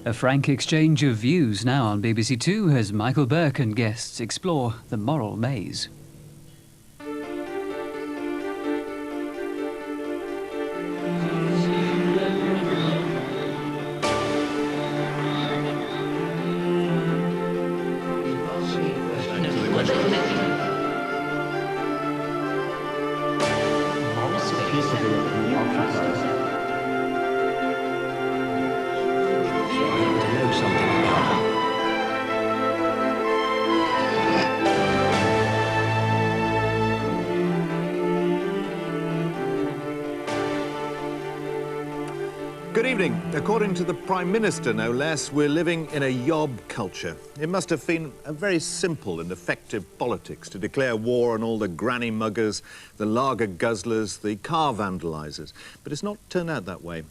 A frank exchange of views now on BBC Two as Michael Burke and guests explore the moral maze. Good evening. According to the Prime Minister, no less, we're living in a yob culture. It must have been a very simple and effective politics to declare war on all the granny muggers, the lager guzzlers, the car vandalisers. But it's not turned out that way.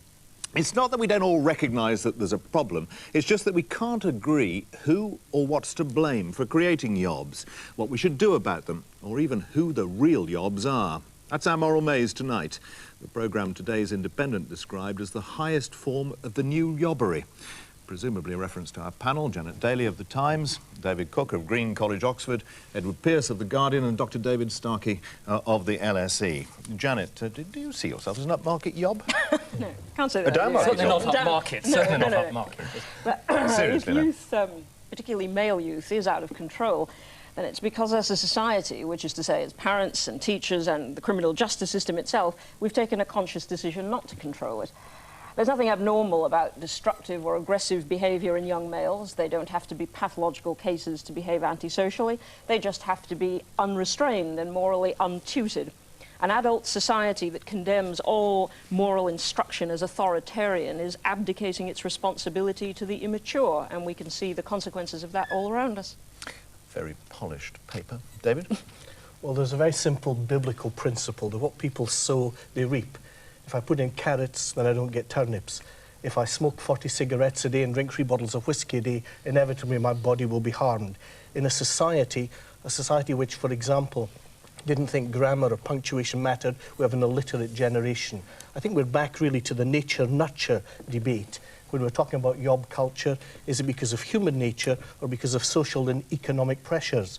It's not that we don't all recognise that there's a problem, it's just that we can't agree who or what's to blame for creating yobs, what we should do about them, or even who the real yobs are. That's our moral maze tonight. The programme Today's Independent described as the highest form of the new yobbery. Presumably a reference to our panel, Janet Daly of The Times, David Cook of Green College, Oxford, Edward Pearce of The Guardian and Dr David Starkey of the LSE. Janet, do you see yourself as an upmarket yob? No, can't say that. Certainly not upmarket. Certainly not upmarket. But Seriously, if youth, particularly male youth, is out of control, then it's because as a society, which is to say as parents and teachers and the criminal justice system itself, we've taken a conscious decision not to control it. There's nothing abnormal about destructive or aggressive behaviour in young males. They don't have to be pathological cases to behave antisocially. They just have to be unrestrained and morally untutored. An adult society that condemns all moral instruction as authoritarian is abdicating its responsibility to the immature, and we can see the consequences of that all around us. Very polished paper. David? Well, there's a very simple biblical principle that what people sow, they reap. If I put in carrots, then I don't get turnips. If I smoke 40 cigarettes a day and drink 3 bottles of whiskey a day, inevitably my body will be harmed. In a society which, for example, didn't think grammar or punctuation mattered, we have an illiterate generation. I think we're back really to the nature-nurture debate. When we're talking about yob culture, is it because of human nature or because of social and economic pressures?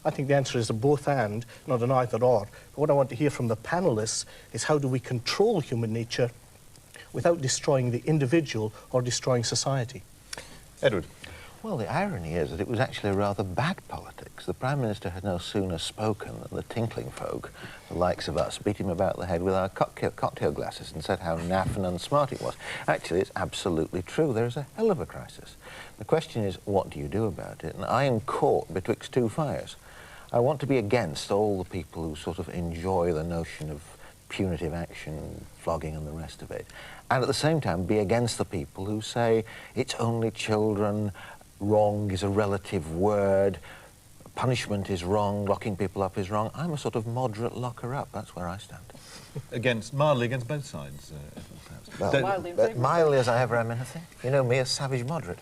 I think the answer is a both and, not an either or. But what I want to hear from the panellists is how do we control human nature without destroying the individual or destroying society? Edward? Well, the irony is that it was actually a rather bad politics. The Prime Minister had no sooner spoken than the tinkling folk, the likes of us, beat him about the head with our cocktail glasses and said how naff and unsmart it was. Actually, it's absolutely true. There is a hell of a crisis. The question is, what do you do about it? And I am caught betwixt two fires. I want to be against all the people who sort of enjoy the notion of punitive action, flogging and the rest of it, and at the same time be against the people who say it's only children, wrong is a relative word, punishment is wrong, locking people up is wrong. I'm a sort of moderate locker up. That's where I stand. Mildly against both sides, perhaps. Well, mildly as I ever am anything. You know me, a savage moderate.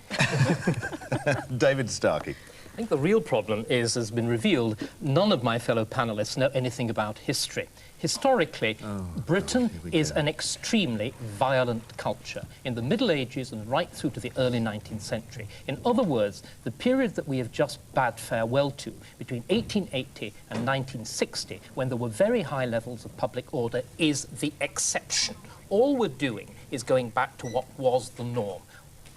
David Starkey. I think the real problem is, has been revealed, none of my fellow panellists know anything about history. Historically, Britain is an extremely violent culture in the Middle Ages and right through to the early 19th century. In other words, the period that we have just bade farewell to, between 1880 and 1960, when there were very high levels of public order, is the exception. All we're doing is going back to what was the norm.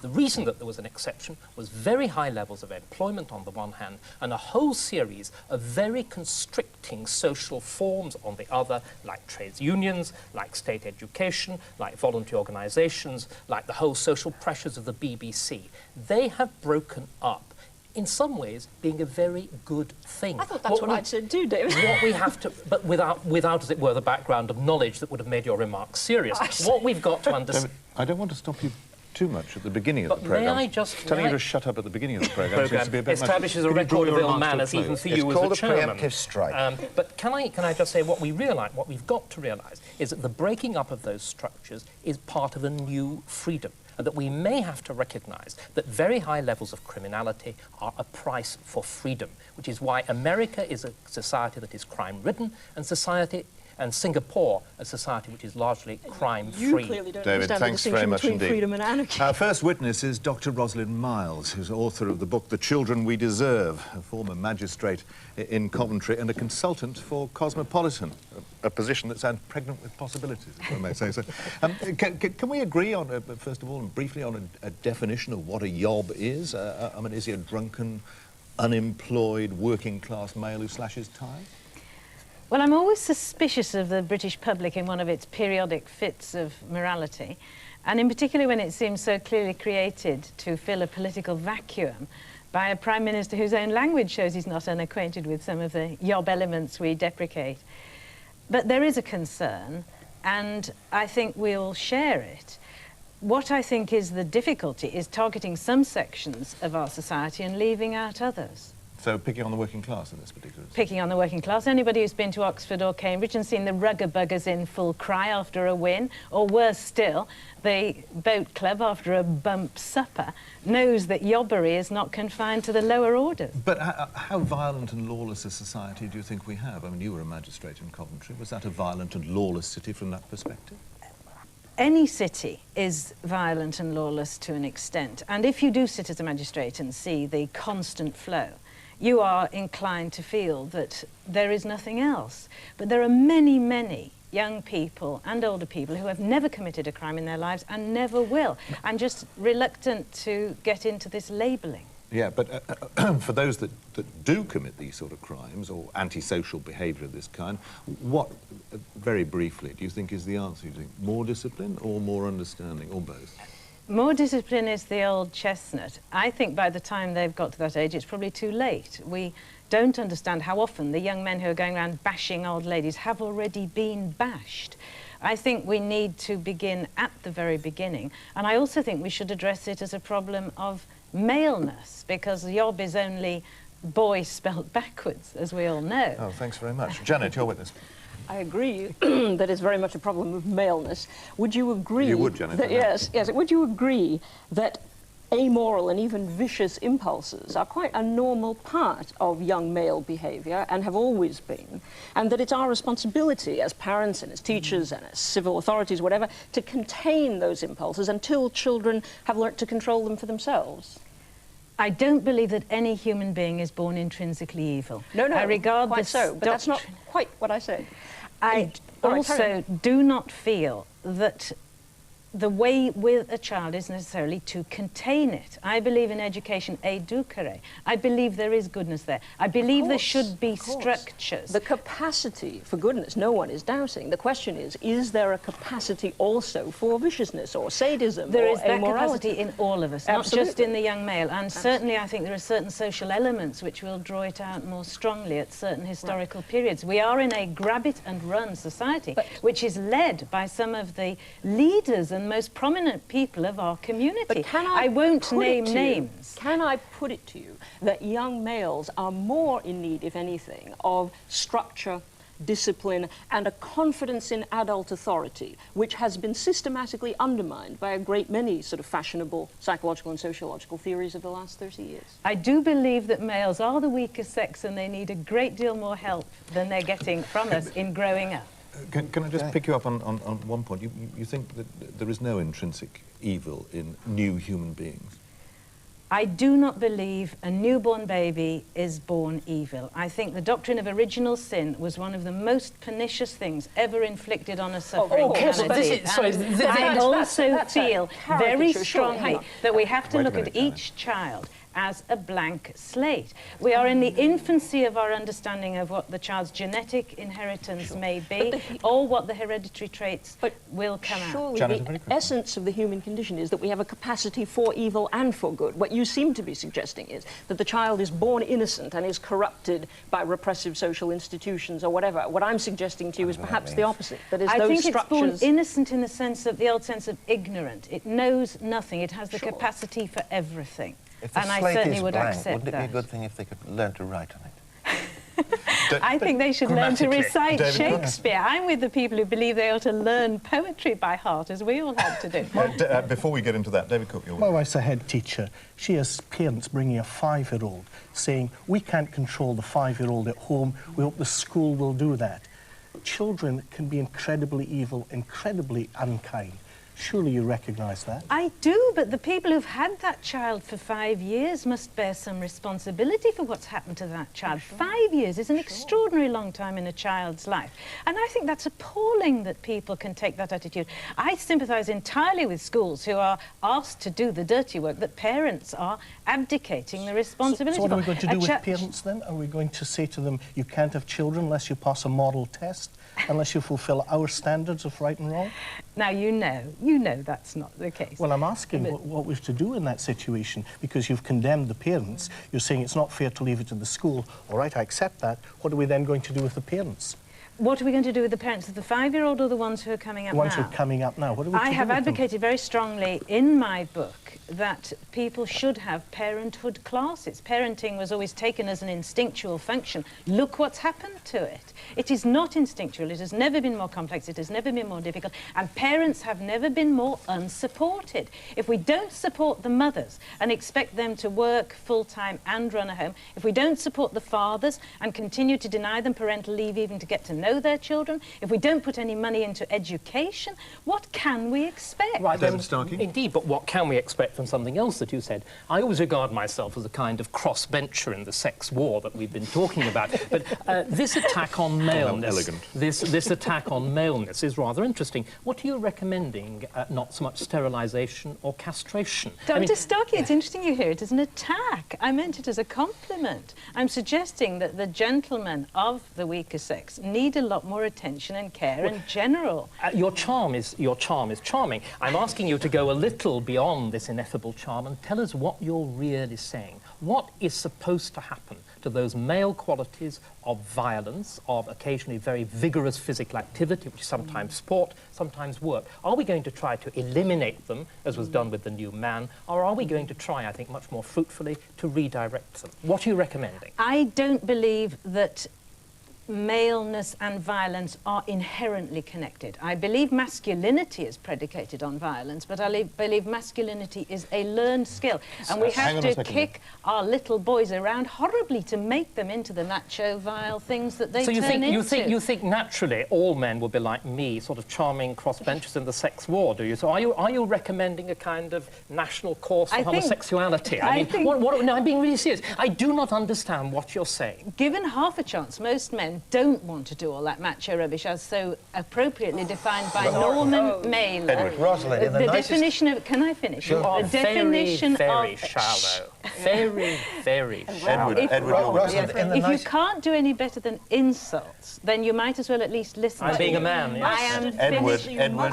The reason that there was an exception was very high levels of employment on the one hand and a whole series of very constricting social forms on the other, like trades unions, like state education, like voluntary organisations, like the whole social pressures of the BBC. They have broken up, in some ways being a very good thing. I thought that's what I'd said too, David. What we have to, but without, as it were, the background of knowledge that would have made your remarks serious. What we've got to understand... I don't want to stop you too much at the beginning of the programme. May I just... Telling you to shut up at the beginning of the programme seems to be a bit establishes a record of ill manners even for you as a chairman. It's called a preemptive strike. But can I just say what we've got to realise is that the breaking up of those structures is part of a new freedom, and that we may have to recognise that very high levels of criminality are a price for freedom, which is why America is a society that is crime-ridden and and Singapore, a society which is largely crime-free. You clearly don't David, understand the thanks very distinction much between indeed. freedom and anarchy. Our first witness is Dr. Rosalind Miles, who's author of the book The Children We Deserve, a former magistrate in Coventry and a consultant for Cosmopolitan, a position that sounds pregnant with possibilities, if I may say so. Can we agree on, first of all, and briefly, on a definition of what a yob is? I mean, is he a drunken, unemployed, working-class male who slashes ties? Well, I'm always suspicious of the British public in one of its periodic fits of morality, and in particular when it seems so clearly created to fill a political vacuum by a Prime Minister whose own language shows he's not unacquainted with some of the yob elements we deprecate. But there is a concern, and I think we'll share it. What I think is the difficulty is targeting some sections of our society and leaving out others. So picking on the working class in this particular instance? Picking on the working class. Anybody who's been to Oxford or Cambridge and seen the rugger-buggers in full cry after a win, or worse still, the boat club after a bump supper, knows that yobbery is not confined to the lower orders. But how violent and lawless a society do you think we have? I mean, you were a magistrate in Coventry. Was that a violent and lawless city from that perspective? Any city is violent and lawless to an extent. And if you do sit as a magistrate and see the constant flow, you are inclined to feel that there is nothing else. But there are many, many young people and older people who have never committed a crime in their lives and never will. I'm just reluctant to get into this labelling. Yeah, but for those that do commit these sort of crimes or antisocial behaviour of this kind, what, very briefly, do you think is the answer? Do you think more discipline or more understanding, or both? More discipline is the old chestnut. I think by the time they've got to that age, it's probably too late. We don't understand how often the young men who are going around bashing old ladies have already been bashed. I think we need to begin at the very beginning. And I also think we should address it as a problem of maleness, because yob is only boy spelt backwards, as we all know. Oh, thanks very much. Janet, your witness. I agree that it's very much a problem of maleness. Would you agree? You would, Janet. That, yes. Would you agree that amoral and even vicious impulses are quite a normal part of young male behaviour and have always been, and that it's our responsibility as parents and as teachers and as civil authorities, whatever, to contain those impulses until children have learnt to control them for themselves? I don't believe that any human being is born intrinsically evil. No, I regard quite this so, but that's not quite what I said. I also do not feel that the way with a child is necessarily to contain it. I believe in education educare. I believe there is goodness there. I believe there should be structures. The capacity for goodness, no one is doubting. The question is there a capacity also for viciousness or sadism There or is that immorality? capacity in all of us, Absolutely. not just in the young male. And certainly I think there are certain social elements which will draw it out more strongly at certain historical periods. We are in a grab-it-and-run society, which is led by some of the leaders and most prominent people of our community. But I won't name names. Can I put it to you that young males are more in need, if anything, of structure, discipline, and a confidence in adult authority, which has been systematically undermined by a great many sort of fashionable psychological and sociological theories of the last 30 years? I do believe that males are the weaker sex and they need a great deal more help than they're getting from us in growing up. Can I just pick you up on one point? You think that there is no intrinsic evil in new human beings? I do not believe a newborn baby is born evil. I think the doctrine of original sin was one of the most pernicious things ever inflicted on a suffering humanity. I also feel very strongly that we have to look at each child as a blank slate. We are in the infancy of our understanding of what the child's genetic inheritance may be, or what the hereditary traits will come out. Surely the essence of the human condition is that we have a capacity for evil and for good. What you seem to be suggesting is that the child is born innocent and is corrupted by repressive social institutions or whatever. What I'm suggesting to you is perhaps the opposite. That is, I those think structures... it's born innocent in the sense of the old sense of ignorant. It knows nothing. It has the capacity for everything. If the And I slate certainly is would blank, accept wouldn't it that. be a good thing if they could learn to write on it? I think they should learn to recite David, Shakespeare. I'm with the people who believe they ought to learn poetry by heart, as we all had to do. Before we get into that, David Cook, My wife's a head teacher. She has parents bringing a 5-year-old saying, we can't control the 5-year-old at home, we hope the school will do that. children can be incredibly evil, incredibly unkind. Surely you recognise that? I do, but the people who've had that child for 5 years must bear some responsibility for what's happened to that child. 5 years is an extraordinary long time in a child's life. And I think that's appalling that people can take that attitude. I sympathise entirely with schools who are asked to do the dirty work that parents are abdicating the responsibility So what are we for. going to do with parents then? Are we going to say to them, you can't have children unless you pass a model test, unless you fulfil our standards of right and wrong? Now, you know that's not the case. Well, I'm asking what we're to do in that situation, because you've condemned the parents. You're saying it's not fair to leave it to the school. All right, I accept that. What are we then going to do with the parents? What are we going to do with the parents of the 5-year-old or the ones who are coming up now? The ones who are coming up now. What are we to do I have with them? advocated very strongly in my book that people should have parenthood classes. Parenting was always taken as an instinctual function. Look what's happened to it. It is not instinctual. It has never been more complex. It has never been more difficult. And parents have never been more unsupported. If we don't support the mothers and expect them to work full-time and run a home, if we don't support the fathers and continue to deny them parental leave even to get to know their children, if we don't put any money into education, what can we expect? Right, David Starkey? Indeed, but what can we expect from something else that you said? I always regard myself as a kind of crossbencher in the sex war that we've been talking about. But this attack on maleness, this attack on maleness is rather interesting. What are you recommending? Not so much sterilisation or castration? Dr. Starkey, it's interesting you hear it as an attack. I meant it as a compliment. I'm suggesting that the gentlemen of the weaker sex need a lot more attention and care in general. Your charm is charming. I'm asking you to go a little beyond this ineffable charm and tell us what you're really saying. What is supposed to happen to those male qualities of violence, of occasionally very vigorous physical activity, which is sometimes sport, sometimes work? Are we going to try to eliminate them, as was done with the new man, or are we going to try, I think, much more fruitfully to redirect them? What are you recommending? I don't believe that maleness and violence are inherently connected. I believe masculinity is predicated on violence, but I believe masculinity is a learned skill. And we have to kick our little boys around horribly to make them into the macho, vile things that they turn into. So you think naturally all men will be like me, sort of charming crossbenchers in the sex war, do you? So are you recommending a kind of national course for homosexuality? No, I'm being really serious. I do not understand what you're saying. Given half a chance, most men don't want to do all that macho rubbish as so appropriately defined by Norman Mailer. Edward, Rosalind, in the definition of... Can I finish? Sure. The definition very of... shallow. Very, very shallow. If you can't do any better than insults, then you might as well at least listen I'm to being me. a man, yes.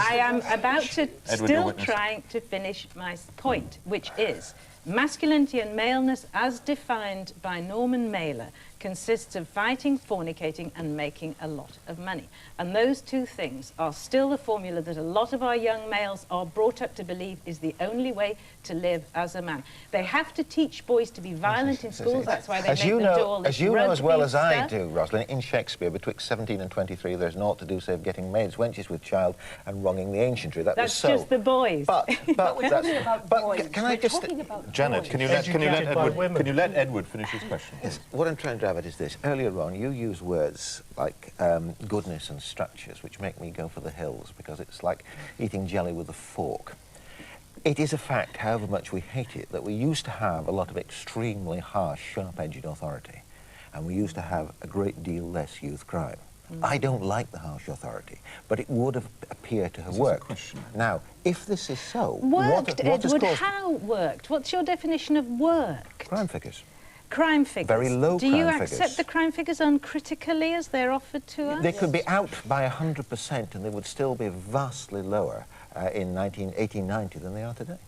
I am about to... still trying to finish my point, which is masculinity and maleness as defined by Norman Mailer consists of fighting, fornicating and making a lot of money. And those two things are still the formula that a lot of our young males are brought up to believe is the only way to live as a man. They have to teach boys to be violent in schools, that's why they make them do all this As you know as well as I stuff. do, Rosalind, in Shakespeare, betwixt 17 and 23, there's naught to do save getting maids, wenches with child and wronging the ancientry. That's was so. Just the boys. But we're talking about boys. Can I just... Janet, can you let Edward finish his question? Yes, what I'm trying to drive at is this. Earlier on, you use words like goodness and structures, which make me go for the hills, because it's like eating jelly with a fork. It is a fact, however much we hate it, that we used to have a lot of extremely harsh, sharp-edged authority, and we used to have a great deal less youth crime. I don't like the harsh authority, but it would have appeared to have worked. Now, if this is so... Worked, Edward, how worked? What's your definition of worked? Crime figures. Crime figures. Very low crime figures. Do you accept the crime figures uncritically as they're offered to us? They could be out by 100% and they would still be vastly lower in 1890 than they are today.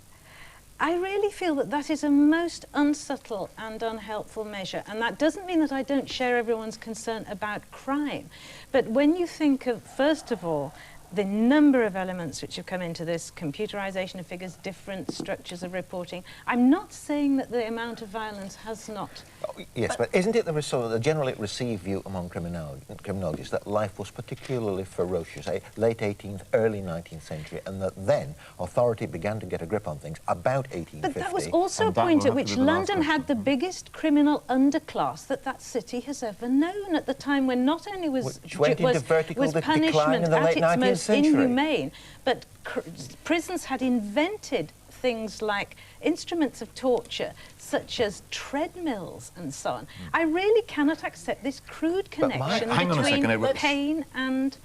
I really feel that that is a most unsubtle and unhelpful measure, and that doesn't mean that I don't share everyone's concern about crime. But when you think of, first of all, the number of elements which have come into this, computerization of figures, different structures of reporting. I'm not saying that the amount of violence has not. Oh, yes, but isn't it the generally received view among criminologists that life was particularly ferocious, late 18th, early 19th century, and that then authority began to get a grip on things about 1850? But that was also a point at which London had the biggest criminal underclass that city has ever known, at the time when not only was punishment at its most inhumane, but prisons had invented things like instruments of torture, such as treadmills and so on. I really cannot accept this crude connection between pain and...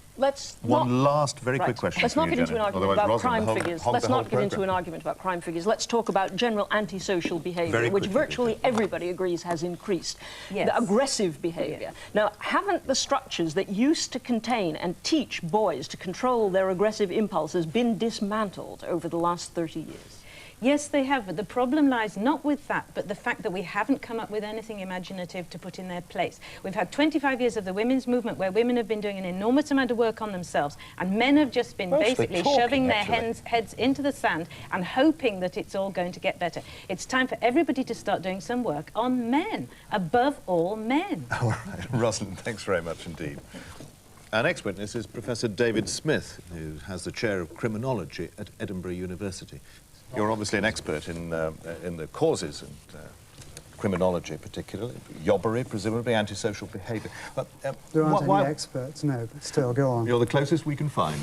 One last very quick question. Let's not get into an argument about crime figures. Let's not get into an argument about crime figures. Let's talk about general antisocial behaviour, which virtually everybody agrees has increased. Yes. The aggressive behaviour. Yes. Now, haven't the structures that used to contain and teach boys to control their aggressive impulses been dismantled over the last 30 years? Yes, they have, but the problem lies not with that, but the fact that we haven't come up with anything imaginative to put in their place. We've had 25 years of the women's movement where women have been doing an enormous amount of work on themselves, and men have just been basically shoving their heads into the sand and hoping that it's all going to get better. It's time for everybody to start doing some work on men, above all men. All right, Rosalind, thanks very much indeed. Our next witness is Professor David Smith, who has the chair of criminology at Edinburgh University. You're obviously an expert in the causes and criminology particularly, yobbery, presumably, antisocial behaviour. There aren't any experts, no, but still, go on. You're the closest we can find.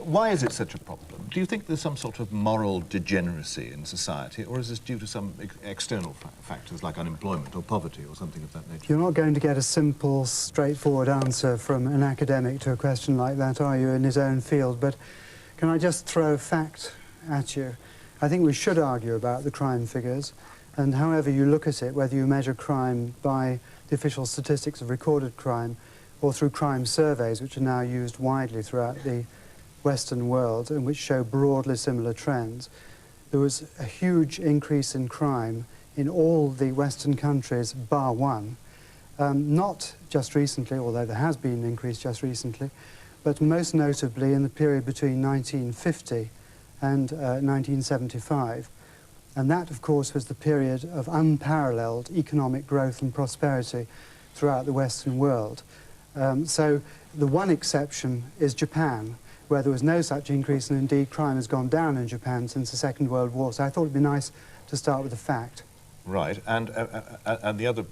Why is it such a problem? Do you think there's some sort of moral degeneracy in society, or is this due to some external factors like unemployment or poverty or something of that nature? You're not going to get a simple, straightforward answer from an academic to a question like that, are you, in his own field? But can I just throw a fact at you? I think we should argue about the crime figures, and however you look at it, whether you measure crime by the official statistics of recorded crime or through crime surveys, which are now used widely throughout the Western world and which show broadly similar trends, there was a huge increase in crime in all the Western countries bar one. Not just recently, although there has been an increase just recently, but most notably in the period between 1950 and 1975. And that, of course, was the period of unparalleled economic growth and prosperity throughout the Western world. So the one exception is Japan, where there was no such increase, and indeed crime has gone down in Japan since the Second World War. So I thought it'd be nice to start with a fact. Right, and the other,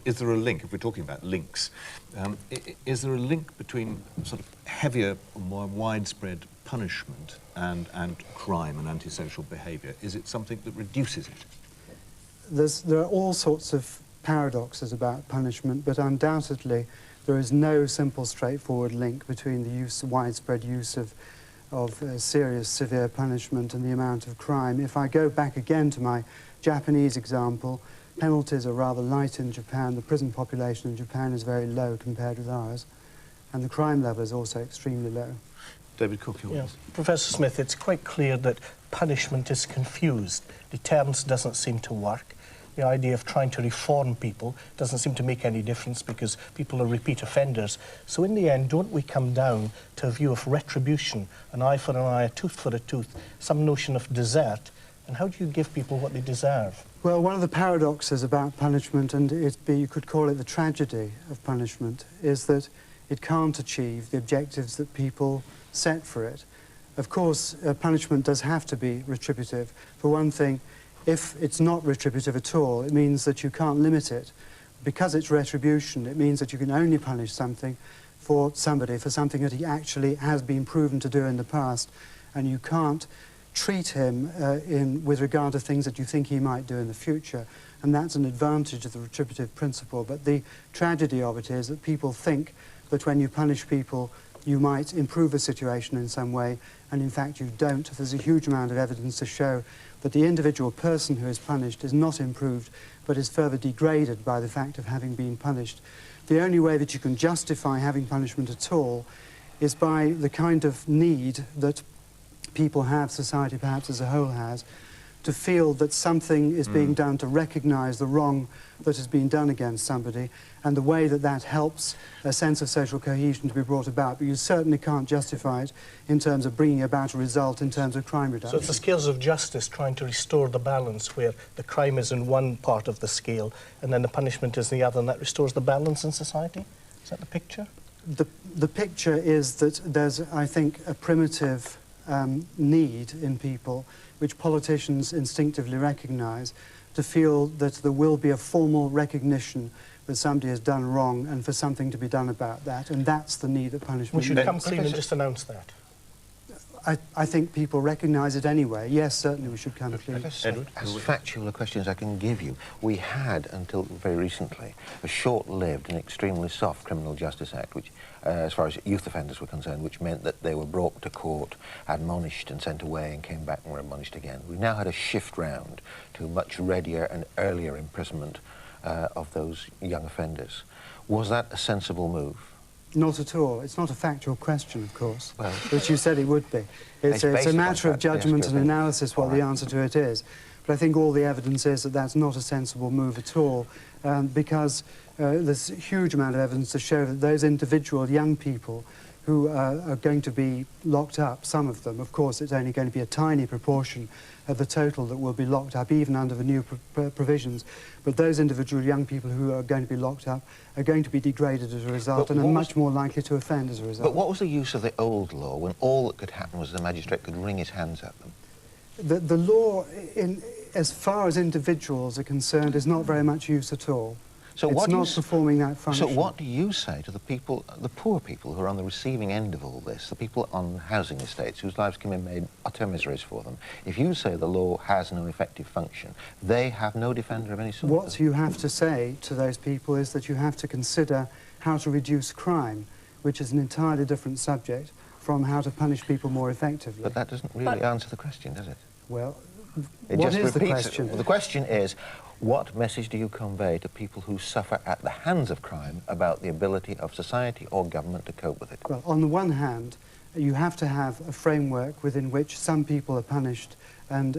is there a link, if we're talking about links, is there a link between sort of heavier, more widespread punishment and crime and antisocial behaviour? Is it something that reduces it? There are all sorts of paradoxes about punishment, but undoubtedly there is no simple, straightforward link between the widespread use of serious, severe punishment and the amount of crime. If I go back again to my Japanese example, penalties are rather light in Japan. The prison population in Japan is very low compared with ours, and the crime level is also extremely low. David Cook, yours. Professor Smith, it's quite clear that punishment is confused. Deterrence doesn't seem to work. The idea of trying to reform people doesn't seem to make any difference because people are repeat offenders. So in the end, don't we come down to a view of retribution, an eye for an eye, a tooth for a tooth, some notion of desert? And how do you give people what they deserve? Well, one of the paradoxes about punishment, and you could call it the tragedy of punishment, is that it can't achieve the objectives that people set for it. Of course, punishment does have to be retributive. For one thing, if it's not retributive at all, it means that you can't limit it. Because it's retribution, it means that you can only punish something for somebody for something that he actually has been proven to do in the past, and you can't treat him with regard to things that you think he might do in the future. And that's an advantage of the retributive principle. But the tragedy of it is that people think that when you punish people, you might improve a situation in some way, and in fact you don't. There's a huge amount of evidence to show that the individual person who is punished is not improved, but is further degraded by the fact of having been punished. The only way that you can justify having punishment at all is by the kind of need that people have, society perhaps as a whole has, to feel that something is being done to recognise the wrong that has been done against somebody, and the way that that helps a sense of social cohesion to be brought about. But you certainly can't justify it in terms of bringing about a result in terms of crime reduction. So it's the scales of justice trying to restore the balance where the crime is in one part of the scale and then the punishment is in the other, and that restores the balance in society? Is that the picture? The picture is that there's, I think, a primitive need in people, which politicians instinctively recognise, to feel that there will be a formal recognition that somebody has done wrong and for something to be done about that, and that's the need that punishment We should means. come clean and just announce that. I think people recognise it anyway. Yes, certainly we should come clean. Edward? As factual a question as I can give you, we had, until very recently, a short-lived and extremely soft Criminal Justice Act, which, as far as youth offenders were concerned, which meant that they were brought to court, admonished and sent away and came back and were admonished again. We've now had a shift round to much readier and earlier imprisonment of those young offenders. Was that a sensible move? Not at all. It's not a factual question, of course, well, which you said it would be. It's a matter of judgment and analysis what the answer to it is. But I think all the evidence is that that's not a sensible move at all, because there's a huge amount of evidence to show that those individual young people who are going to be locked up, some of them, of course it's only going to be a tiny proportion of the total that will be locked up, even under the new provisions, but those individual young people who are going to be locked up are going to be degraded as a result and are much more likely to offend as a result. But what was the use of the old law when all that could happen was the magistrate could wring his hands at them? The law, as far as individuals are concerned, is not very much use at all. So it's not performing that function. So what do you say to the people, the poor people who are on the receiving end of all this, the people on housing estates whose lives can be made utter miseries for them? If you say the law has no effective function, they have no defender of any sort. What you have to say to those people is that you have to consider how to reduce crime, which is an entirely different subject from how to punish people more effectively. But that doesn't really answer the question, does it? Well, it what just is the repeats question? The question is, what message do you convey to people who suffer at the hands of crime about the ability of society or government to cope with it? Well, on the one hand, you have to have a framework within which some people are punished, and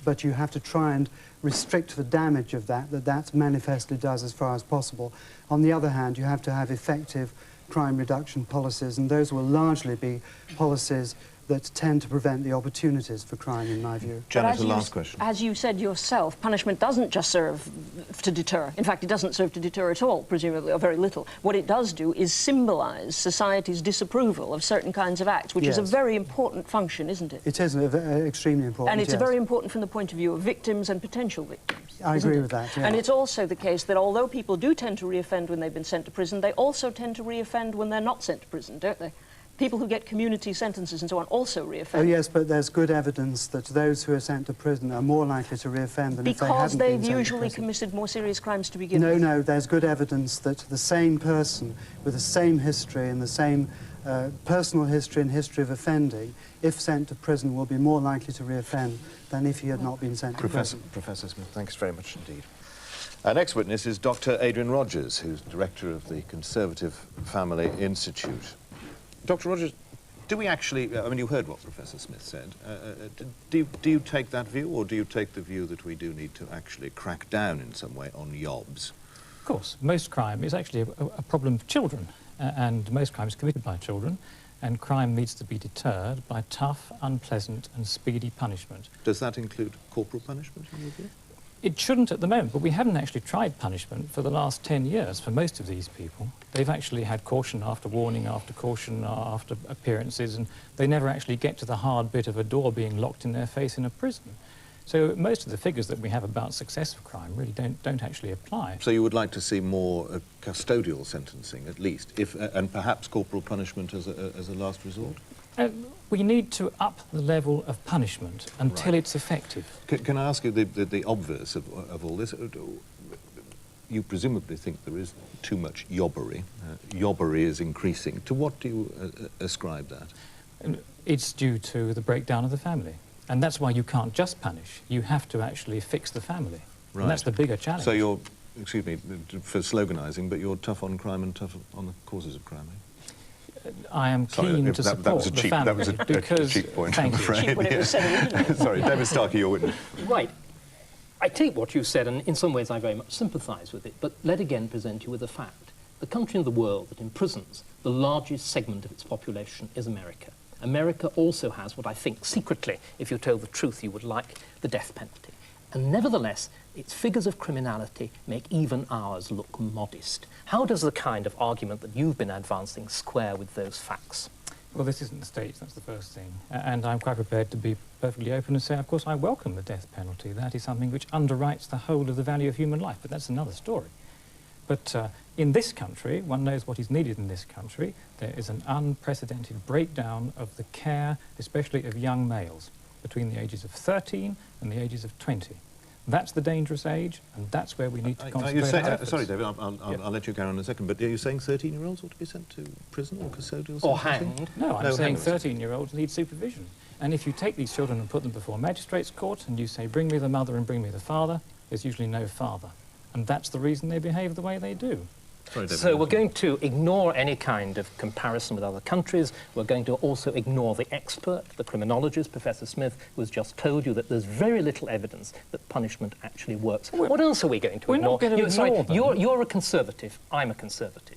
but you have to try and restrict the damage of that manifestly does as far as possible. On the other hand, you have to have effective crime reduction policies, and those will largely be policies that tend to prevent the opportunities for crime, in my view. Janet, the last question. As you said yourself, punishment doesn't just serve to deter. In fact, it doesn't serve to deter at all, presumably, or very little. What it does do is symbolise society's disapproval of certain kinds of acts, which is a very important function, isn't it? It is extremely important, and it's very important from the point of view of victims and potential victims. I agree with that, yeah. And it's also the case that although people do tend to reoffend when they've been sent to prison, they also tend to reoffend when they're not sent to prison, don't they? People who get community sentences and so on also reoffend. Oh yes, but there's good evidence that those who are sent to prison are more likely to reoffend than if they hadn't been sent to prison. Because they've usually committed more serious crimes to begin with? No, there's good evidence that the same person with the same history and the same personal history and history of offending, if sent to prison, will be more likely to reoffend than if he had not been sent to prison. Professor Smith, thanks very much indeed. Our next witness is Dr. Adrian Rogers, who's director of the Conservative Family Institute. Dr. Rogers, do we actually, I mean, you heard what Professor Smith said. Do you take that view, or do you take the view that we do need to actually crack down in some way on yobs? Of course, most crime is actually a problem of children, and most crime is committed by children, and crime needs to be deterred by tough, unpleasant and speedy punishment. Does that include corporal punishment, in your view? It shouldn't at the moment, but we haven't actually tried punishment for the last 10 years for most of these people. They've actually had caution after warning, after caution, after appearances, and they never actually get to the hard bit of a door being locked in their face in a prison. So most of the figures that we have about success for crime really don't actually apply. So you would like to see more custodial sentencing, at least, and perhaps corporal punishment as a last resort? We need to up the level of punishment until it's effective. Can I ask you the obverse of all this? You presumably think there is too much yobbery. Yobbery is increasing. To what do you ascribe that? It's due to the breakdown of the family. And that's why you can't just punish. You have to actually fix the family. Right. And that's the bigger challenge. So you're, excuse me for sloganising, but you're tough on crime and tough on the causes of crime, eh? I am keen to support the family. That was a cheap point, I'm afraid. Cheap when it was said originally. Sorry, David Starkey, your witness. Right. I take what you said, and in some ways I very much sympathise with it, but let again present you with a fact. The country in the world that imprisons the largest segment of its population is America. America also has what I think secretly, if you told the truth, you would like, the death penalty. And nevertheless, its figures of criminality make even ours look modest. How does the kind of argument that you've been advancing square with those facts? Well, this isn't the States, that's the first thing. And I'm quite prepared to be perfectly open and say, of course, I welcome the death penalty. That is something which underwrites the whole of the value of human life, but that's another story. But in this country, one knows what is needed in this country. There is an unprecedented breakdown of the care, especially of young males, between the ages of 13 and the ages of 20. That's the dangerous age, and that's where we need to concentrate our efforts. Sorry, David, I'll let you go on in a second, but are you saying 13-year-olds ought to be sent to prison or custodial? Or hanged? No, I'm saying 13-year-olds need supervision. And if you take these children and put them before magistrates' court and you say, bring me the mother and bring me the father, there's usually no father. And that's the reason they behave the way they do. Sorry, David, so we're going to ignore any kind of comparison with other countries. We're going to also ignore the expert, the criminologist, Professor Smith, who has just told you that there's very little evidence that punishment actually works. What else are we going to ignore? We're not going to ignore them. You're a conservative, I'm a conservative.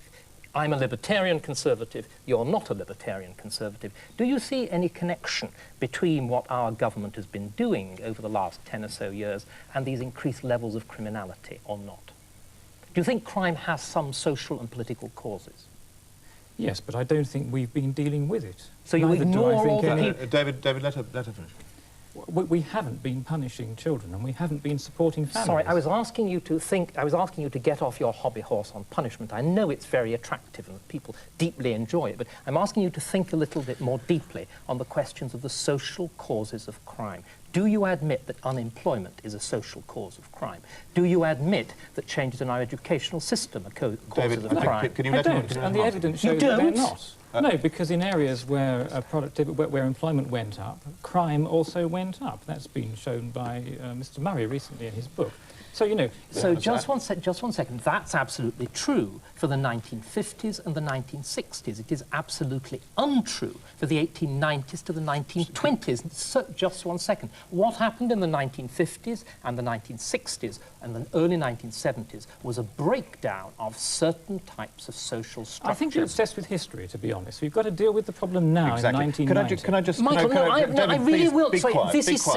I'm a libertarian conservative, you're not a libertarian conservative. Do you see any connection between what our government has been doing over the last 10 or so years and these increased levels of criminality or not? Do you think crime has some social and political causes? Yes, but I don't think we've been dealing with it. So you ignore all the people... David, let her finish. We haven't been punishing children, and we haven't been supporting families. Sorry, I was asking you to get off your hobby horse on punishment. I know it's very attractive and people deeply enjoy it, but I'm asking you to think a little bit more deeply on the questions of the social causes of crime. Do you admit that unemployment is a social cause of crime? Do you admit that changes in our educational system are causes of crime? I don't, and the evidence shows that they're not. No, because in areas where where employment went up, crime also went up. That's been shown by Mr. Murray recently in his book. So, you know... So just one second. That's absolutely true for the 1950s and the 1960s. It is absolutely untrue for the 1890s to the 1920s. So, just one second. What happened in the 1950s and the 1960s and the early 1970s was a breakdown of certain types of social structures. I think you're obsessed with history, to be honest. We've got to deal with the problem now in 1990. Can I just... Michael, I really will...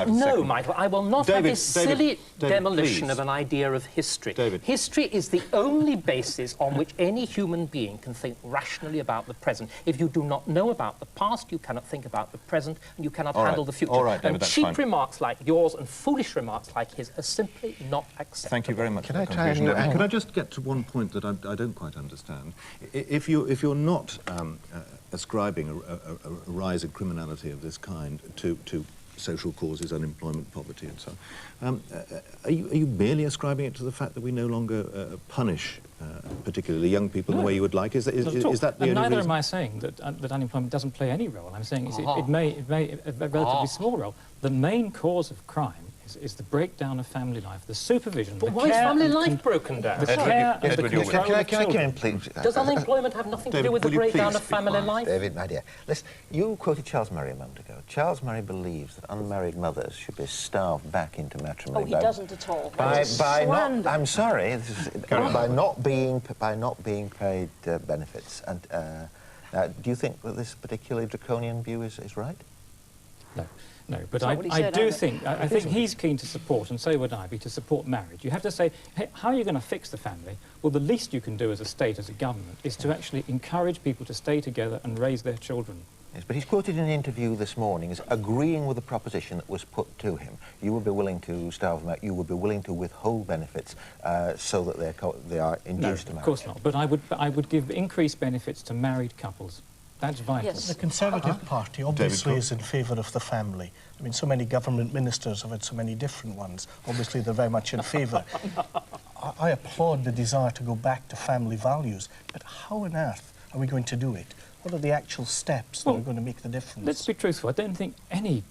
No, Michael, I will not have this silly demolition of an idea of history. David. History is the only basis on which any human being can think rationally about the present. If you do not know about the past, you cannot think about the present, and you cannot handle the future. All right, David, and that's cheap fine. remarks like yours and foolish remarks like his are simply not acceptable. Thank you very much. Can I try a new angle? Can I just get to one point that I don't quite understand? If you're not ascribing a rise in criminality of this kind to social causes, unemployment, poverty, and so on, are you merely ascribing it to the fact that we no longer punish particularly young people in the way you would like? Is that the only reason? Neither am I saying that unemployment doesn't play any role. I'm saying it may a relatively small role. The main cause of crime is the breakdown of family life, the supervision, but why is family life broken down? The care and the control Can I of come in, children. please? Does unemployment have nothing to do with the breakdown of family life? David, my dear, listen, you quoted Charles Murray a moment ago. Charles Murray believes that unmarried mothers should be starved back into matrimony. Oh, he doesn't at all. I'm sorry, by not being paid benefits. And do you think that this particularly draconian view is right? No, but I do think, I think he's keen to support, and so would I be, to support marriage. You have to say, hey, how are you going to fix the family? Well, the least you can do as a state, as a government, is to actually encourage people to stay together and raise their children. Yes, but he's quoted in an interview this morning as agreeing with the proposition that was put to him. You would be willing to starve them out, you would be willing to withhold benefits so that they are induced to marry. Of course not, but I would give increased benefits to married couples. That's vital. Yes. The Conservative Party obviously is in favour of the family. I mean, so many government ministers have had so many different ones. Obviously, they're very much in favour. I applaud the desire to go back to family values, but how on earth are we going to do it? What are the actual steps that are going to make the difference? Let's be truthful. I don't think any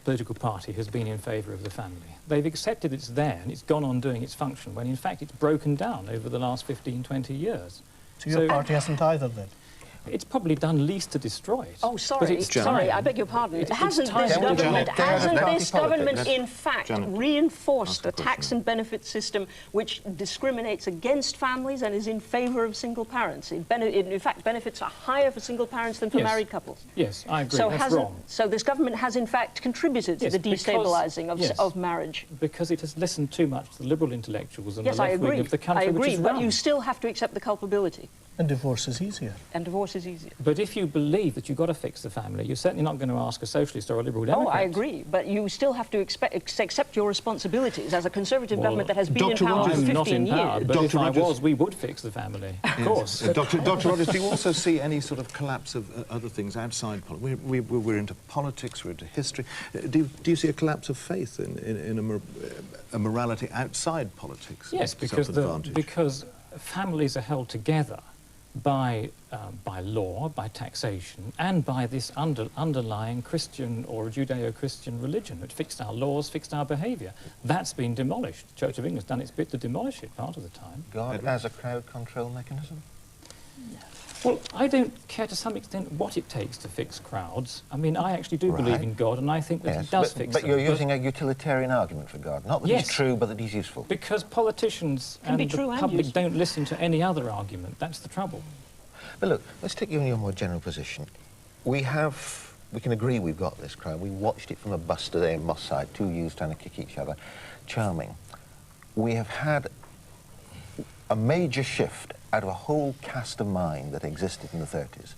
political party has been in favour of the family. They've accepted it's there and it's gone on doing its function, when in fact it's broken down over the last 15, 20 years. So your party hasn't either, then? It's probably done least to destroy it. Oh, sorry, sorry, I beg your pardon. Hasn't this government in fact reinforced a tax and benefit system which discriminates against families and is in favour of single parents? It in fact, benefits are higher for single parents than for married couples. Yes, I agree. So that's wrong. So this government has in fact contributed to the destabilising of marriage. Because it has listened too much to the liberal intellectuals and yes, the left wing of the country. I agree, which is but wrong. you still have to accept the culpability. And divorce is easier. And divorce is easier. But if you believe that you've got to fix the family, you're certainly not going to ask a socialist or a liberal Democrat. Oh, I agree, but you still have to accept your responsibilities as a Conservative government that has been in power for 15 years. I'm not in power, but if I was, we would fix the family, of course. Dr. Rogers, do you also see any sort of collapse of other things outside politics? We're into politics, we're into history. Do you see a collapse of faith in a morality outside politics? Yes, because families are held together by law, by taxation, and by this underlying Christian or Judeo-Christian religion that fixed our laws, fixed our behaviour. That's been demolished. The Church of England's done its bit to demolish it part of the time. God as a crowd control mechanism? Well, I don't care to some extent what it takes to fix crowds. I mean, I actually do believe in God, and I think that it does fix them. But you're using a utilitarian argument for God. Not that he's true, but that he's useful. Because politicians and the public don't listen to any other argument. That's the trouble. But look, let's take you in your more general position. We can agree we've got this crowd. We watched it from a bus today in Moss Side, two youths trying to kick each other. Charming. We have had a major shift out of a whole cast of mind that existed in the 30s.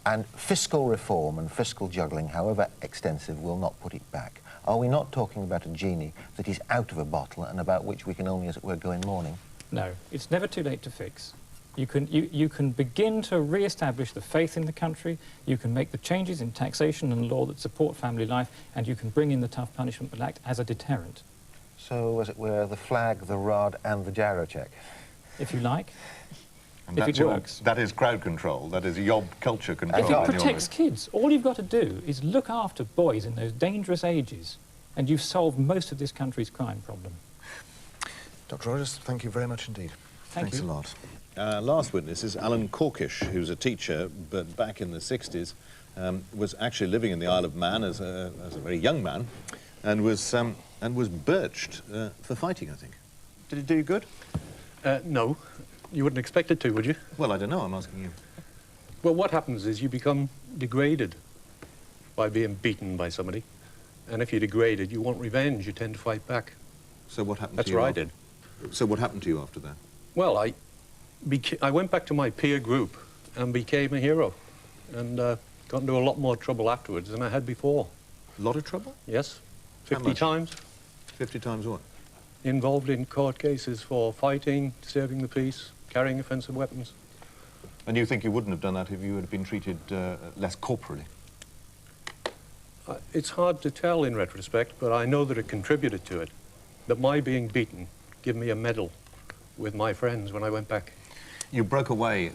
And fiscal reform and fiscal juggling, however extensive, will not put it back. Are we not talking about a genie that is out of a bottle and about which we can only, as it were, go in mourning? No, it's never too late to fix. You can begin to re-establish the faith in the country, you can make the changes in taxation and law that support family life, and you can bring in the Tough Punishment Bill Act as a deterrent. So, as it were, the flag, the rod and the gyro check? If you like. And if it works. That is crowd control, that is yob culture control. If it protects kids, all you've got to do is look after boys in those dangerous ages, and you've solved most of this country's crime problem. Dr. Rogers, thank you very much indeed. Thanks you. a lot. Last witness is Alan Corkish, who's a teacher, but back in the 60s was actually living in the Isle of Man as a very young man, and was birched for fighting, I think. Did it do you good? No. You wouldn't expect it to, would you? Well, I don't know, I'm asking you. Well, what happens is you become degraded by being beaten by somebody. And if you're degraded, you want revenge, you tend to fight back. So what happened to you? That's what I did. So what happened to you after that? Well, I went back to my peer group and became a hero. And got into a lot more trouble afterwards than I had before. A lot of trouble? Yes. 50 times. 50 times what? Involved in court cases for fighting, disturbing the peace, carrying offensive weapons. And you think you wouldn't have done that if you had been treated less corporally? It's hard to tell in retrospect, but I know that it contributed to it. That my being beaten gave me a medal with my friends when I went back. You broke away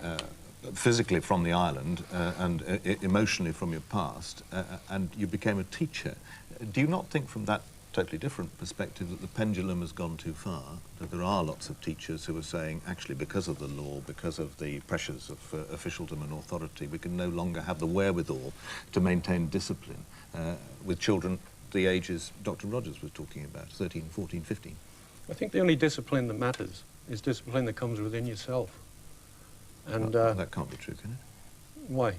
physically from the island and emotionally from your past, and you became a teacher. Do you not think from that totally different perspective that the pendulum has gone too far, that there are lots of teachers who are saying, actually, because of the law, because of the pressures of officialdom and authority, we can no longer have the wherewithal to maintain discipline with children the ages Dr. Rogers was talking about, 13, 14, 15? I think the only discipline that matters is discipline that comes within yourself. And that can't be true, can it? Why?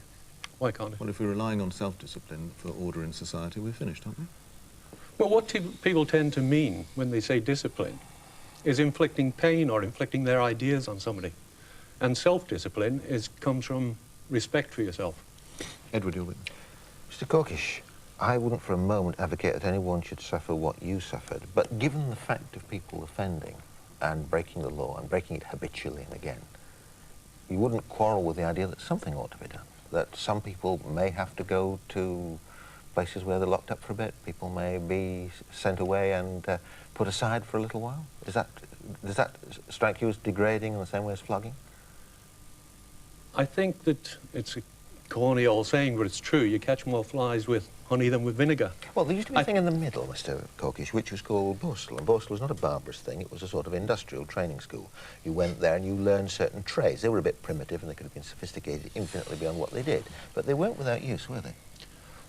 Why can't it? Well, if we're relying on self-discipline for order in society, we're finished, aren't we? Well, what people tend to mean when they say discipline is inflicting pain or inflicting their ideas on somebody. And self-discipline comes from respect for yourself. Edward, you're with me. Mr. Corkish, I wouldn't for a moment advocate that anyone should suffer what you suffered, but given the fact of people offending and breaking the law and breaking it habitually and again, you wouldn't quarrel with the idea that something ought to be done, that some people may have to go to places where they're locked up for a bit. People may be sent away and put aside for a little while. Does that strike you as degrading in the same way as flogging? I think that it's corny old saying, but it's true. You catch more flies with honey than with vinegar. Well, there used to be a thing in the middle, Mr. Corkish, which was called Borstal. And Borstal was not a barbarous thing. It was a sort of industrial training school. You went there and you learned certain trades. They were a bit primitive and they could have been sophisticated infinitely beyond what they did. But they weren't without use, were they?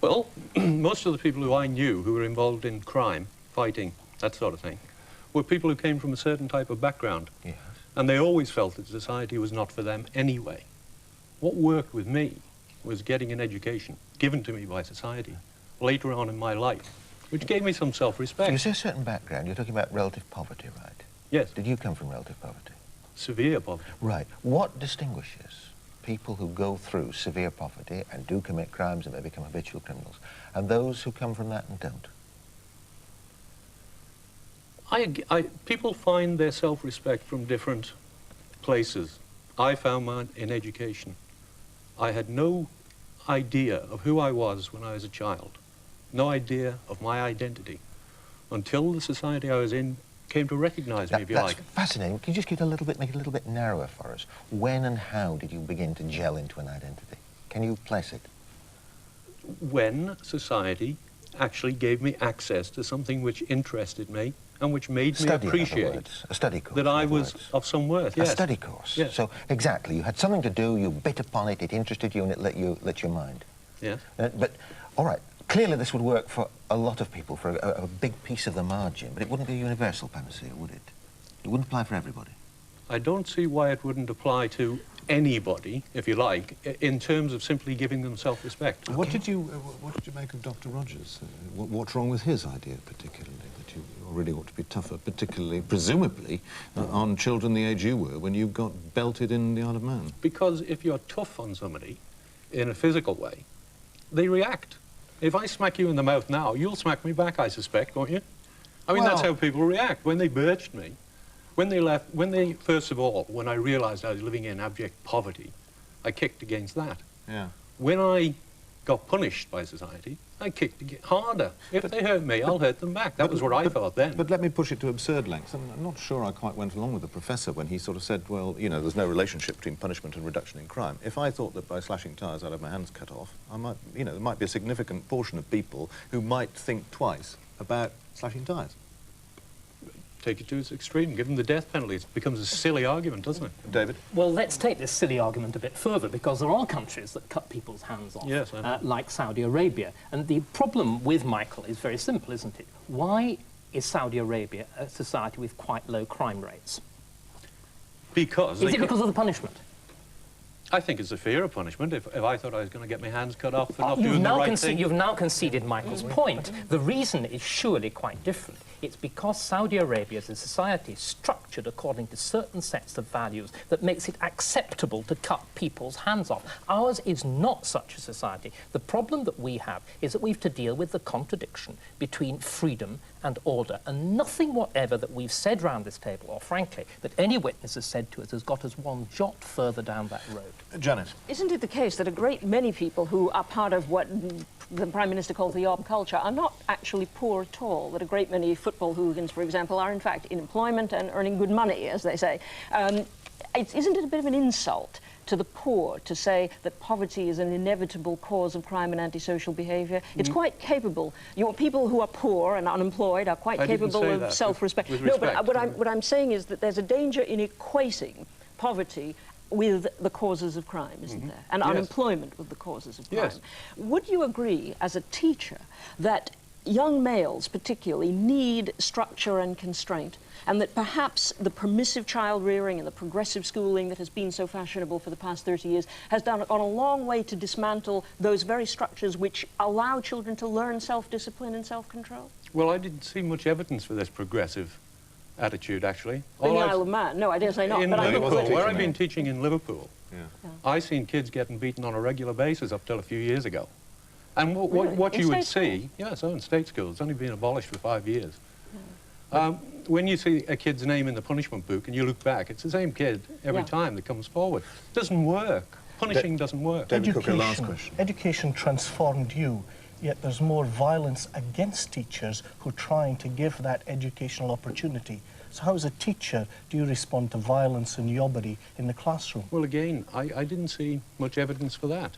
Well, most of the people who I knew who were involved in crime, fighting, that sort of thing, were people who came from a certain type of background. Yes. And they always felt that society was not for them anyway. What worked with me was getting an education given to me by society later on in my life, which gave me some self-respect. You say a certain background. You're talking about relative poverty, right? Yes. Did you come from relative poverty? Severe poverty. Right. What distinguishes people who go through severe poverty and do commit crimes and may become habitual criminals, and those who come from that and don't? People find their self-respect from different places. I found mine in education. I had no idea of who I was when I was a child, no idea of my identity, until the society I was in came to recognize me, if you like. That's fascinating. Can you just make it a little bit narrower for us? When and how did you begin to gel into an identity? Can you place it? When society actually gave me access to something which interested me and which made me appreciate a study course, that I was of some worth. Yes. A study course. Yes. So exactly, you had something to do, you bit upon it, it interested you, and it let your mind. Yes. But all right, clearly this would work for a lot of people, for a big piece of the margin, but it wouldn't be a universal panacea, would it? It wouldn't apply for everybody. I don't see why it wouldn't apply to anybody, if you like, in terms of simply giving them self-respect. Okay. What did you make of Dr. Rogers? What's wrong with his idea, particularly, that you really ought to be tougher, particularly, presumably, on children the age you were when you got belted in the Isle of Man? Because if you're tough on somebody in a physical way, they react. If I smack you in the mouth now, you'll smack me back, I suspect, won't you? I mean, that's how people react. When they birched me, when they, first of all, when I realized I was living in abject poverty, I kicked against that. Yeah. When I got punished by society, I kicked harder. If they hurt me, I'll hurt them back. That was what I thought then. But let me push it to absurd lengths. I'm not sure I quite went along with the professor when he sort of said, well, you know, there's no relationship between punishment and reduction in crime. If I thought that by slashing tyres I'd have my hands cut off, I might, you know, there might be a significant portion of people who might think twice about slashing tyres. Take it to its extreme, give them the death penalty. It becomes a silly argument, doesn't it? David? Well, let's take this silly argument a bit further, because there are countries that cut people's hands off, yes, like Saudi Arabia. And the problem with Michael is very simple, isn't it? Why is Saudi Arabia a society with quite low crime rates? Because... Is it because of the punishment? I think it's a fear of punishment. If I thought I was going to get my hands cut off for not doing the right thing... You've now conceded Michael's point. The reason is surely quite different. It's because Saudi Arabia as a society is structured according to certain sets of values that makes it acceptable to cut people's hands off. Ours is not such a society. The problem that we have is that we have to deal with the contradiction between freedom and order, and nothing whatever that we've said round this table, or frankly, that any witness has said to us, has got us one jot further down that road. Janet? Isn't it the case that a great many people who are part of what the Prime Minister calls the yob culture are not actually poor at all? That a great many football hooligans, for example, are in fact in employment and earning good money, as they say. Isn't it a bit of an insult to the poor to say that poverty is an inevitable cause of crime and antisocial behaviour? It's quite capable. People who are poor and unemployed are quite capable of self-respect. No, but what I'm saying is that there's a danger in equating poverty with the causes of crime, isn't there? And unemployment with the causes of crime. Yes. Would you agree, as a teacher, that young males particularly need structure and constraint, and that perhaps the permissive child rearing and the progressive schooling that has been so fashionable for the past 30 years has gone a long way to dismantle those very structures which allow children to learn self-discipline and self-control? Well, I didn't see much evidence for this progressive attitude, actually. In the Isle of Man? No, I dare say not. In but Liverpool, where I've been teaching in Liverpool, Yeah. I've seen kids getting beaten on a regular basis up till a few years ago. And Really? what In you would state see, so in state schools, it's only been abolished for 5 years. When you see a kid's name in the punishment book and you look back, it's the same kid every time that comes forward. It doesn't work. Punishing doesn't work. David Cook, your last question. Education transformed you, yet there's more violence against teachers who are trying to give that educational opportunity. So how, as a teacher, do you respond to violence and yobbery in the classroom? Well, again, I didn't see much evidence for that.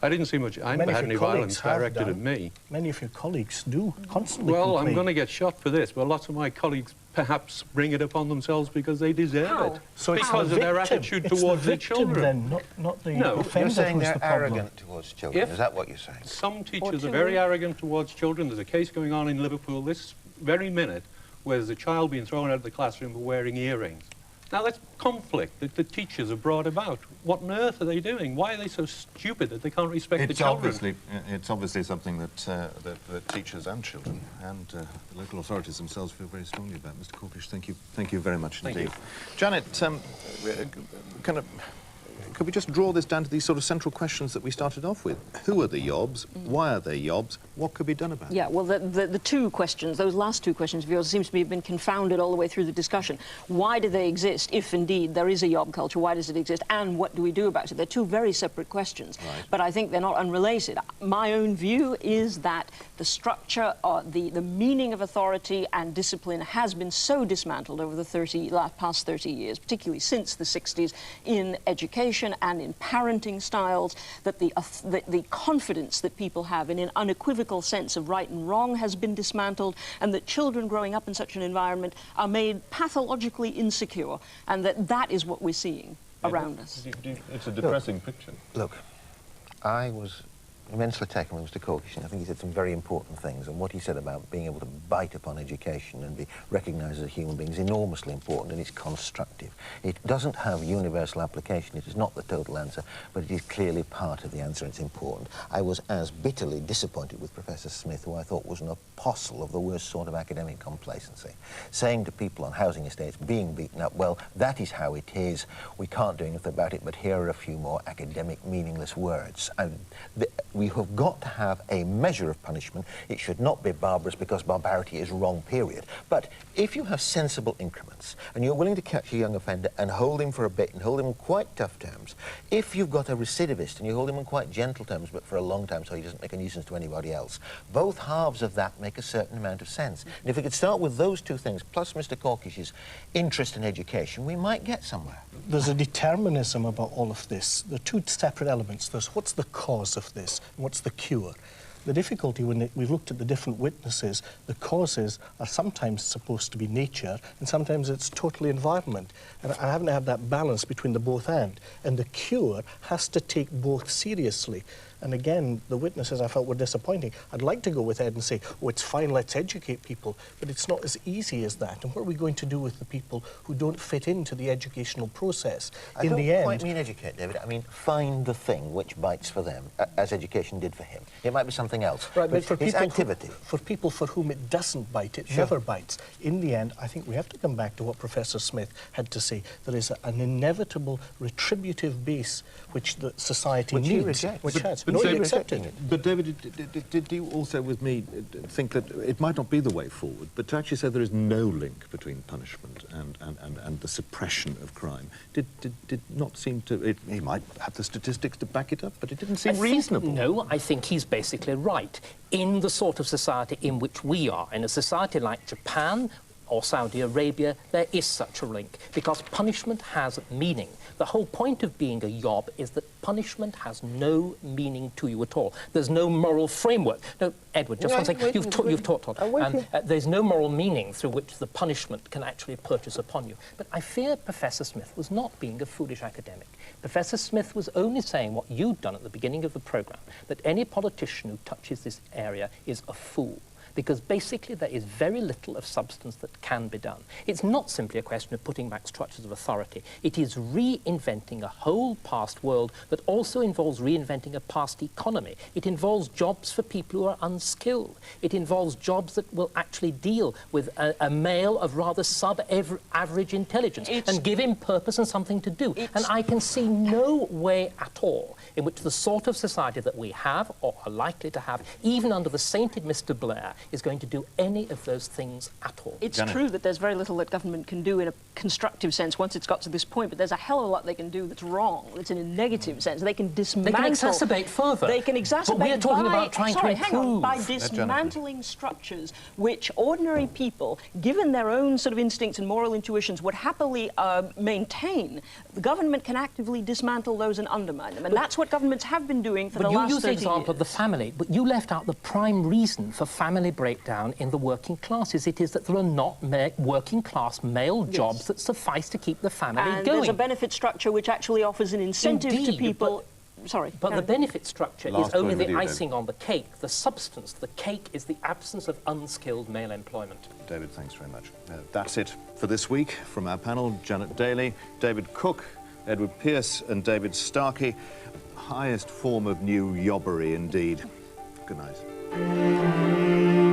I didn't see much. I never had any violence directed at me. Many of your colleagues do constantly Well, complain. I'm going to get shot for this, but lots of my colleagues perhaps bring it upon themselves because they deserve it. So it's because the of their victim. attitude It's towards the their victim children. Then, not the No, offender. You're saying who's they're the problem. arrogant towards children. Is that what you're saying? Some teachers are very arrogant towards children. There's a case going on in Liverpool this very minute where there's a child being thrown out of the classroom for wearing earrings. Now, that's conflict that the teachers have brought about. What on earth are they doing? Why are they so stupid that they can't respect the children? It's obviously something that teachers and children and the local authorities themselves feel very strongly about. Mr. Corkish, thank you very much indeed. Thank you. Janet, could we just draw this down to these sort of central questions that we started off with? Who are the yobs? Why are they yobs? What could be done about it? Yeah, well, the two questions, those last two questions of yours, seems to me have been confounded all the way through the discussion. Why do they exist, if indeed there is a yob culture? Why does it exist? And what do we do about it? They're two very separate questions, but I think they're not unrelated. My own view is that the structure, the meaning of authority and discipline has been so dismantled over the past 30 years, particularly since the 60s, in education and in parenting styles, that the confidence that people have in an unequivocal sense of right and wrong has been dismantled, and that children growing up in such an environment are made pathologically insecure, and that is what we're seeing around us. It's a depressing picture. Look, I was immensely taken with Mr. Corkish, and I think he said some very important things, and what he said about being able to bite upon education and be recognised as a human being is enormously important, and it's constructive. It doesn't have universal application. It is not the total answer, but it is clearly part of the answer, and it's important. I was as bitterly disappointed with Professor Smith, who I thought was an apostle of the worst sort of academic complacency, saying to people on housing estates being beaten up, well, that is how it is, we can't do anything about it, but here are a few more academic meaningless words. And we have got to have a measure of punishment. It should not be barbarous, because barbarity is wrong, period. But if you have sensible increments and you're willing to catch a young offender and hold him for a bit and hold him in quite tough terms, if you've got a recidivist and you hold him in quite gentle terms but for a long time so he doesn't make a nuisance to anybody else, both halves of that make a certain amount of sense. And if we could start with those two things, plus Mr. Corkish's interest in education, we might get somewhere. There's a determinism about all of this. There are two separate elements. There's what's the cause of this and what's the cure. The difficulty when we've looked at the different witnesses, the causes are sometimes supposed to be nature and sometimes it's totally environment. And I haven't had that balance between the both and the cure has to take both seriously. And again, the witnesses I felt were disappointing. I'd like to go with Ed and say, oh, it's fine, let's educate people, but it's not as easy as that. And what are we going to do with the people who don't fit into the educational process? I don't quite mean educate, David. I mean find the thing which bites for them, as education did for him. It might be something else, right, but for it's activity. For people for whom it doesn't bite, it never bites. In the end, I think we have to come back to what Professor Smith had to say. There is an inevitable retributive base which the society Which needs. he rejects. Which has. But No, David, he accepted it. But David, did you also with me think that it might not be the way forward, but to actually say there is no link between punishment and the suppression of crime did not seem to... he might have the statistics to back it up, but it didn't seem reasonable. No, I think he's basically right. In the sort of society in which we are, in a society like Japan or Saudi Arabia, there is such a link, because punishment has meaning. The whole point of being a yob is that punishment has no meaning to you at all. There's no moral framework. No, Edward, just one second. You've talked on. There's no moral meaning through which the punishment can actually purchase upon you. But I fear Professor Smith was not being a foolish academic. Professor Smith was only saying what you'd done at the beginning of the programme, that any politician who touches this area is a fool, because basically there is very little of substance that can be done. It's not simply a question of putting back structures of authority. It is reinventing a whole past world that also involves reinventing a past economy. It involves jobs for people who are unskilled. It involves jobs that will actually deal with a male of rather sub-average intelligence and give him purpose and something to do. And I can see no way at all in which the sort of society that we have or are likely to have, even under the sainted Mr. Blair, is going to do any of those things at all. It's Janet. true that there's very little that government can do in a constructive sense once it's got to this point, but there's a hell of a lot they can do that's wrong, that's in a negative sense. They can dismantle... They can exacerbate further. They can exacerbate But we're talking by, about trying to improve. hang on, by dismantling structures which ordinary people, given their own sort of instincts and moral intuitions, would happily maintain. The government can actively dismantle those and undermine them, and that's what governments have been doing for the last 30 years. But you use the example of the family, but you left out the prime reason for family breakdown in the working classes. It is that there are not working class male jobs that suffice to keep the family and going. There's a benefit structure which actually offers an incentive to people... But the benefit structure is only the icing on the cake. The substance, the cake, is the absence of unskilled male employment. David, thanks very much. That's it for this week from our panel: Janet Daly, David Cook, Edward Pearce and David Starkey. Highest form of new yobbery indeed. Good night.